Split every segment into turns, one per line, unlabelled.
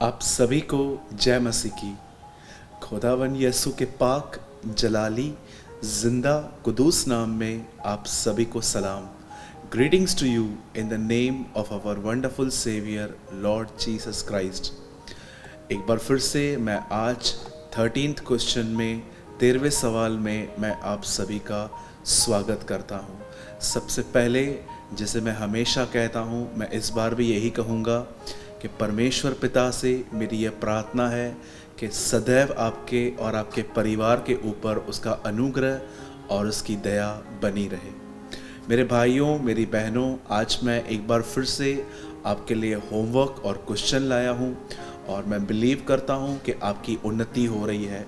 आप सभी को जय मसीह की। खुदावन यसु के पाक जलाली जिंदा कुदूस नाम में आप सभी को सलाम। Greetings to you in the name of our wonderful saviour Lord Jesus Christ. एक बार फिर से मैं आज 13th क्वेश्चन में 13वें सवाल में मैं आप सभी का स्वागत करता हूँ। सबसे पहले जैसे मैं हमेशा कहता हूँ, मैं इस बार भी यही कहूँगा कि परमेश्वर पिता से मेरी यह प्रार्थना है कि सदैव आपके और आपके परिवार के ऊपर उसका अनुग्रह और उसकी दया बनी रहे। मेरे भाइयों, मेरी बहनों, आज मैं एक बार फिर से आपके लिए होमवर्क और क्वेश्चन लाया हूँ और मैं बिलीव करता हूँ कि आपकी उन्नति हो रही है।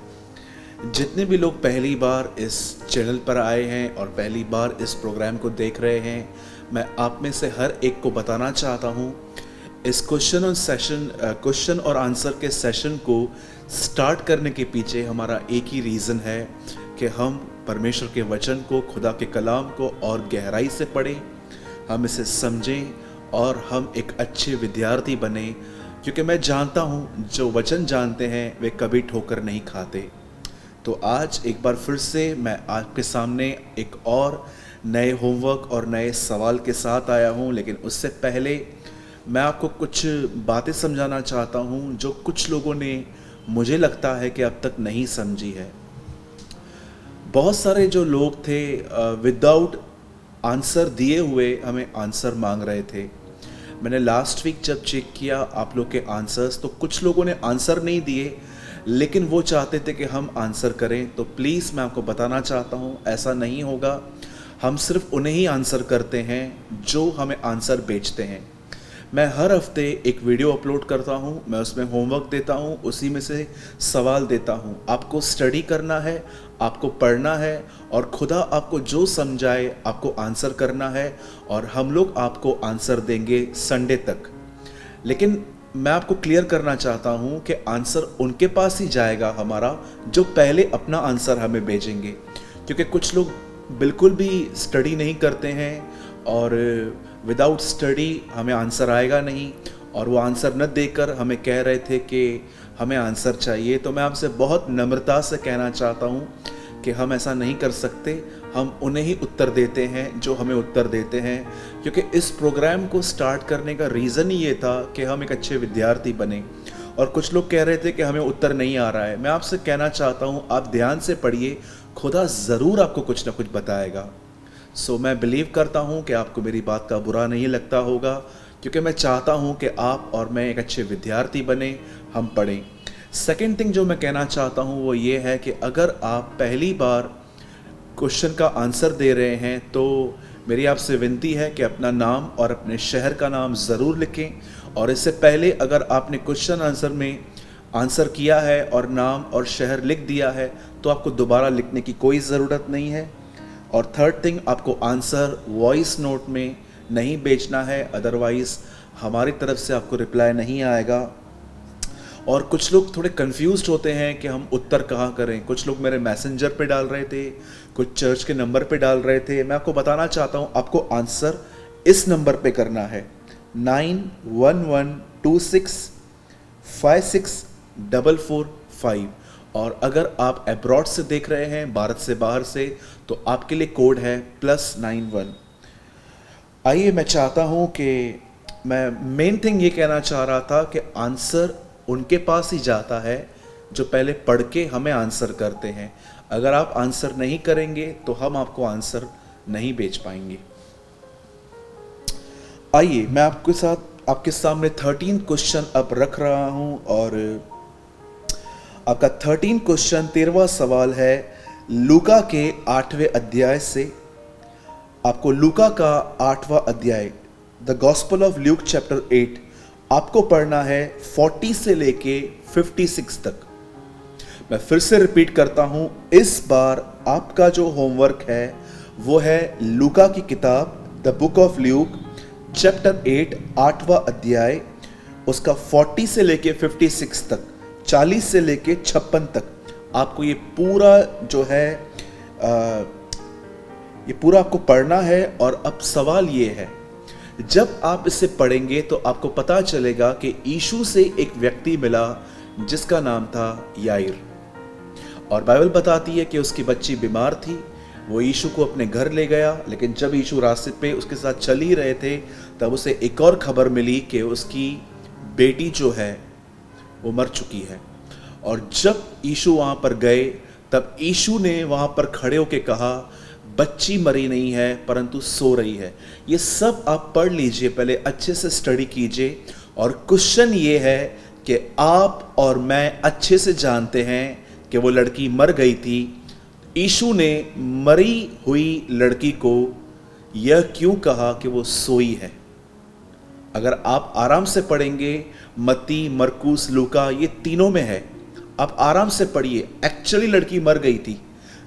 जितने भी लोग पहली बार इस चैनल पर आए हैं और पहली बार इस प्रोग्राम को देख रहे हैं, मैं आप में से हर एक को बताना चाहता हूँ, इस क्वेश्चन और आंसर के सेशन को स्टार्ट करने के पीछे हमारा एक ही रीज़न है कि हम परमेश्वर के वचन को, खुदा के कलाम को और गहराई से पढ़ें, हम इसे समझें और हम एक अच्छे विद्यार्थी बने। क्योंकि मैं जानता हूँ जो वचन जानते हैं वे कभी ठोकर नहीं खाते। तो आज एक बार फिर से मैं आपके सामने एक और नए होमवर्क और नए सवाल के साथ आया हूँ। लेकिन उससे पहले मैं आपको कुछ बातें समझाना चाहता हूँ जो कुछ लोगों ने, मुझे लगता है कि अब तक नहीं समझी है। बहुत सारे जो लोग थे विदाउट आंसर दिए हुए हमें आंसर मांग रहे थे। मैंने लास्ट वीक जब चेक किया आप लोग के आंसर्स, तो कुछ लोगों ने आंसर नहीं दिए लेकिन वो चाहते थे कि हम आंसर करें। तो प्लीज़ मैं आपको बताना चाहता हूँ, ऐसा नहीं होगा। हम सिर्फ उन्हें ही आंसर करते हैं जो हमें आंसर भेजते हैं। मैं हर हफ्ते एक वीडियो अपलोड करता हूँ, मैं उसमें होमवर्क देता हूँ, उसी में से सवाल देता हूँ। आपको स्टडी करना है, आपको पढ़ना है और खुदा आपको जो समझाए आपको आंसर करना है और हम लोग आपको आंसर देंगे संडे तक। लेकिन मैं आपको क्लियर करना चाहता हूँ कि आंसर उनके पास ही जाएगा हमारा जो पहले अपना आंसर हमें भेजेंगे। क्योंकि कुछ लोग बिल्कुल भी स्टडी नहीं करते हैं और विदाउट स्टडी हमें आंसर आएगा नहीं, और वो आंसर न देकर हमें कह रहे थे कि हमें आंसर चाहिए। तो मैं आपसे बहुत नम्रता से कहना चाहता हूँ कि हम ऐसा नहीं कर सकते। हम उन्हें ही उत्तर देते हैं जो हमें उत्तर देते हैं। क्योंकि इस प्रोग्राम को स्टार्ट करने का रीज़न ही ये था कि हम एक अच्छे विद्यार्थी बने। और कुछ लोग कह रहे थे कि हमें उत्तर नहीं आ रहा है। मैं आपसे कहना चाहता हूँ, आप ध्यान से पढ़िए, खुदा ज़रूर आपको कुछ ना कुछ बताएगा। मैं बिलीव करता हूँ कि आपको मेरी बात का बुरा नहीं लगता होगा, क्योंकि मैं चाहता हूँ कि आप और मैं एक अच्छे विद्यार्थी बने, हम पढ़ें। सेकेंड थिंग जो मैं कहना चाहता हूँ वो ये है कि अगर आप पहली बार क्वेश्चन का आंसर दे रहे हैं तो मेरी आपसे विनती है कि अपना नाम और अपने शहर का नाम ज़रूर लिखें। और इससे पहले अगर आपने क्वेश्चन आंसर में आंसर किया है और नाम और शहर लिख दिया है तो आपको दोबारा लिखने की कोई ज़रूरत नहीं है। और थर्ड थिंग, आपको आंसर वॉइस नोट में नहीं भेजना है, अदरवाइज़ हमारी तरफ से आपको रिप्लाई नहीं आएगा। और कुछ लोग थोड़े कंफ्यूज्ड होते हैं कि हम उत्तर कहाँ करें। कुछ लोग मेरे मैसेंजर पे डाल रहे थे, कुछ चर्च के नंबर पे डाल रहे थे। मैं आपको बताना चाहता हूँ, आपको आंसर इस नंबर पे करना है 9112656445। और अगर आप अब्रॉड से देख रहे हैं, भारत से बाहर से, तो आपके लिए कोड है +91। आइए, मैं चाहता हूं कि मैं मेन थिंग ये कहना चाह रहा था कि आंसर उनके पास ही जाता है जो पहले पढ़ के हमें आंसर करते हैं। अगर आप आंसर नहीं करेंगे तो हम आपको आंसर नहीं भेज पाएंगे। आइए, मैं आपके सामने 13 क्वेश्चन अब रख रहा हूं और आपका 13 क्वेश्चन 13वां सवाल है लूका के 8वें अध्याय से। आपको लूका का 8वां अध्याय, the gospel of Luke chapter 8, आपको पढ़ना है 40 से लेके 56 तक। मैं फिर से रिपीट करता हूं, इस बार आपका जो होमवर्क है वो है लूका की किताब the book of Luke chapter 8 8वां अध्याय, उसका 40 से लेके 56 तक, 40 से लेके 56 तक आपको ये पूरा जो है ये पूरा आपको पढ़ना है। और अब सवाल ये है जब आप इसे पढ़ेंगे तो आपको पता चलेगा कि यीशु से एक व्यक्ति मिला जिसका नाम था याईर। और बाइबल बताती है कि उसकी बच्ची बीमार थी। वो यीशु को अपने घर ले गया, लेकिन जब यीशु रास्ते पे उसके साथ चल ही रहे थे तब उसे एक और खबर मिली कि उसकी बेटी जो है वो मर चुकी है। और जब यीशु वहाँ पर गए तब यीशु ने वहाँ पर खड़े होकर कहा, बच्ची मरी नहीं है परंतु सो रही है। ये सब आप पढ़ लीजिए, पहले अच्छे से स्टडी कीजिए। और क्वेश्चन ये है कि आप और मैं अच्छे से जानते हैं कि वो लड़की मर गई थी। यीशु ने मरी हुई लड़की को यह क्यों कहा कि वो सोई है? अगर आप आराम से पढ़ेंगे, मत्ती, मरकुस, लूका, ये तीनों में है, आप आराम से पढ़िए। एक्चुअली लड़की मर गई थी,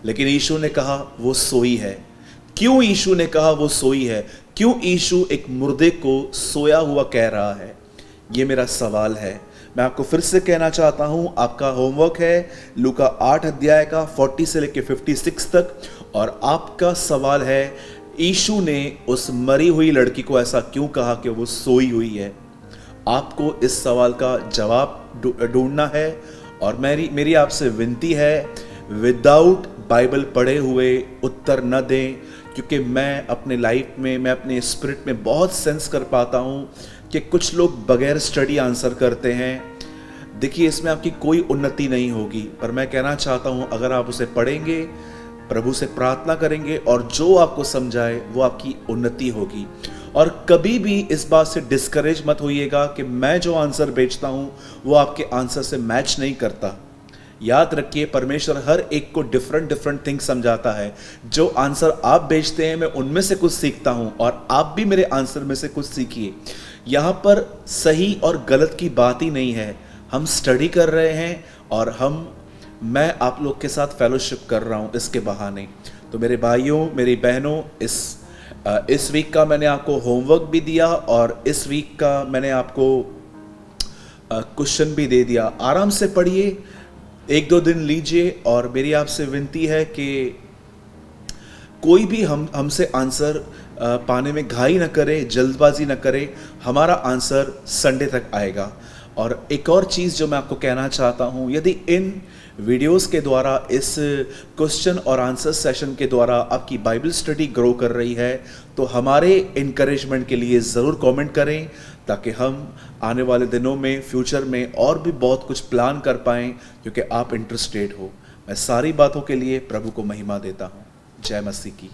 लेकिन यीशु ने कहा वो सोई है। क्यों यीशु ने कहा वो सोई है? क्यों यीशु एक मुर्दे को सोया हुआ कह रहा है? ये मेरा सवाल है। मैं आपको फिर से कहना चाहता हूं, आपका होमवर्क है लूका 8 अध्याय का 40 से लेकर 56 तक। और आपका सवाल है, यीशु ने उस मरी हुई लड़की को ऐसा क्यों कहा कि वो सोई हुई है? आपको इस सवाल का जवाब ढूंढना है। और मेरी आपसे विनती है, विदाउट बाइबल पढ़े हुए उत्तर न दें, क्योंकि मैं अपने लाइफ में, मैं अपने स्पिरिट में बहुत सेंस कर पाता हूँ कि कुछ लोग बगैर स्टडी आंसर करते हैं। देखिए, इसमें आपकी कोई उन्नति नहीं होगी, पर मैं कहना चाहता हूँ अगर आप उसे पढ़ेंगे, प्रभु से प्रार्थना करेंगे और जो आपको समझाए वो आपकी उन्नति होगी। और कभी भी इस बात से डिस्करेज मत होइएगा कि मैं जो आंसर बेचता हूँ वो आपके आंसर से मैच नहीं करता। याद रखिए, परमेश्वर हर एक को डिफरेंट थिंग्स समझाता है। जो आंसर आप बेचते हैं मैं उनमें से कुछ सीखता हूं और आप भी मेरे आंसर में से कुछ सीखिए। यहाँ पर सही और गलत की बात ही नहीं है, हम स्टडी कर रहे हैं और मैं आप लोग के साथ फेलोशिप कर रहा हूँ इसके बहाने। तो मेरे भाइयों, मेरी बहनों, इस वीक का मैंने आपको होमवर्क भी दिया और इस वीक का मैंने आपको क्वेश्चन भी दे दिया। आराम से पढ़िए, 1-2 दिन लीजिए। और मेरी आपसे विनती है कि कोई भी हमसे आंसर पाने में घाई न करे, जल्दबाजी न करे। हमारा आंसर संडे तक आएगा। और एक और चीज़ जो मैं आपको कहना चाहता हूँ, यदि इन वीडियोस के द्वारा, इस क्वेश्चन और आंसर सेशन के द्वारा आपकी बाइबल स्टडी ग्रो कर रही है तो हमारे इनकरेजमेंट के लिए ज़रूर कमेंट करें, ताकि हम आने वाले दिनों में, फ्यूचर में और भी बहुत कुछ प्लान कर पाएँ, क्योंकि आप इंटरेस्टेड हो। मैं सारी बातों के लिए प्रभु को महिमा देता हूँ। जय मसीह की।